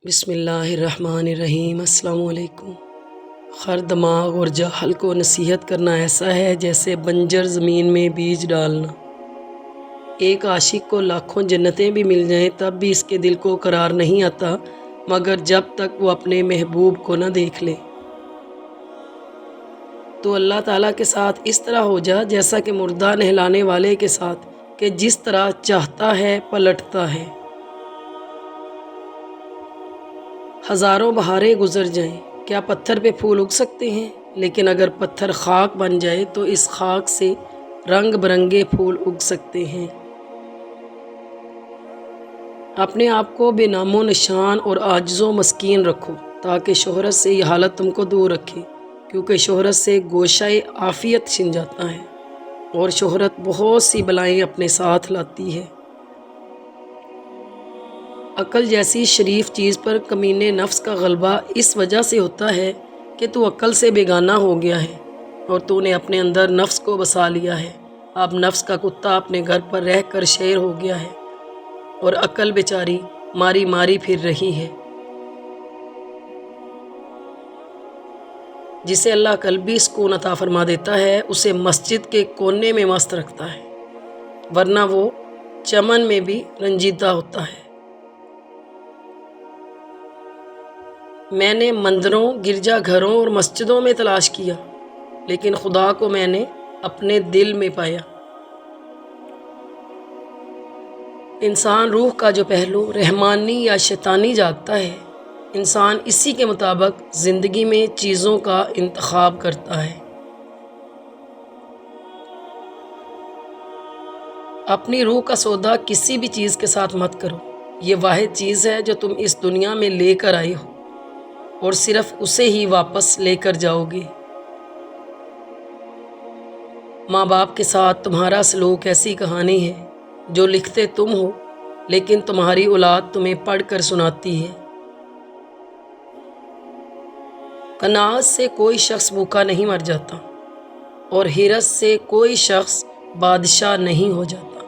بسم اللہ الرحمن الرحیم۔ السلام علیکم۔ ہر دماغ اور جاہل کو نصیحت کرنا ایسا ہے جیسے بنجر زمین میں بیج ڈالنا۔ ایک عاشق کو لاکھوں جنتیں بھی مل جائیں تب بھی اس کے دل کو قرار نہیں آتا مگر جب تک وہ اپنے محبوب کو نہ دیکھ لے۔ تو اللہ تعالیٰ کے ساتھ اس طرح ہو جا جیسا کہ مردہ نہلانے والے کے ساتھ، کہ جس طرح چاہتا ہے پلٹتا ہے۔ ہزاروں بہاریں گزر جائیں، کیا پتھر پہ پھول اگ سکتے ہیں؟ لیکن اگر پتھر خاک بن جائے تو اس خاک سے رنگ برنگے پھول اگ سکتے ہیں۔ اپنے آپ کو بے نام و نشان اور عاجز و مسکین رکھو تاکہ شہرت سے یہ حالت تم کو دور رکھے، کیونکہ شہرت سے گوشہ عافیت چھن جاتا ہے اور شہرت بہت سی بلائیں اپنے ساتھ لاتی ہے۔ عقل جیسی شریف چیز پر کمینے نفس کا غلبہ اس وجہ سے ہوتا ہے کہ تو عقل سے بیگانہ ہو گیا ہے اور تو نے اپنے اندر نفس کو بسا لیا ہے۔ اب نفس کا کتا اپنے گھر پر رہ کر شیر ہو گیا ہے اور عقل بیچاری ماری ماری پھر رہی ہے۔ جسے اللہ قلبی سکون عطا فرما دیتا ہے اسے مسجد کے کونے میں مست رکھتا ہے، ورنہ وہ چمن میں بھی رنجیدہ ہوتا ہے۔ میں نے مندروں، گرجا گھروں اور مسجدوں میں تلاش کیا، لیکن خدا کو میں نے اپنے دل میں پایا۔ انسان روح کا جو پہلو رحمانی یا شیطانی جاگتا ہے، انسان اسی کے مطابق زندگی میں چیزوں کا انتخاب کرتا ہے۔ اپنی روح کا سودا کسی بھی چیز کے ساتھ مت کرو، یہ واحد چیز ہے جو تم اس دنیا میں لے کر آئے ہو اور صرف اسے ہی واپس لے کر جاؤ گے۔ ماں باپ کے ساتھ تمہارا سلوک ایسی کہانی ہے جو لکھتے تم ہو لیکن تمہاری اولاد تمہیں پڑھ کر سناتی ہے۔ قناعت سے کوئی شخص بھوکا نہیں مر جاتا اور حرص سے کوئی شخص بادشاہ نہیں ہو جاتا۔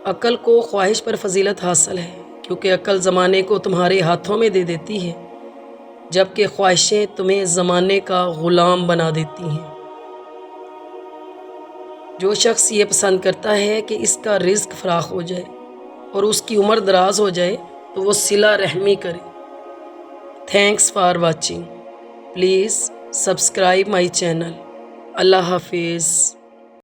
عقل کو خواہش پر فضیلت حاصل ہے کیونکہ عقل زمانے کو تمہارے ہاتھوں میں دے دیتی ہے، جبکہ خواہشیں تمہیں زمانے کا غلام بنا دیتی ہیں۔ جو شخص یہ پسند کرتا ہے کہ اس کا رزق فراخ ہو جائے اور اس کی عمر دراز ہو جائے تو وہ صلہ رحمی کرے۔ Thanks for watching. Please subscribe my channel. اللہ حافظ۔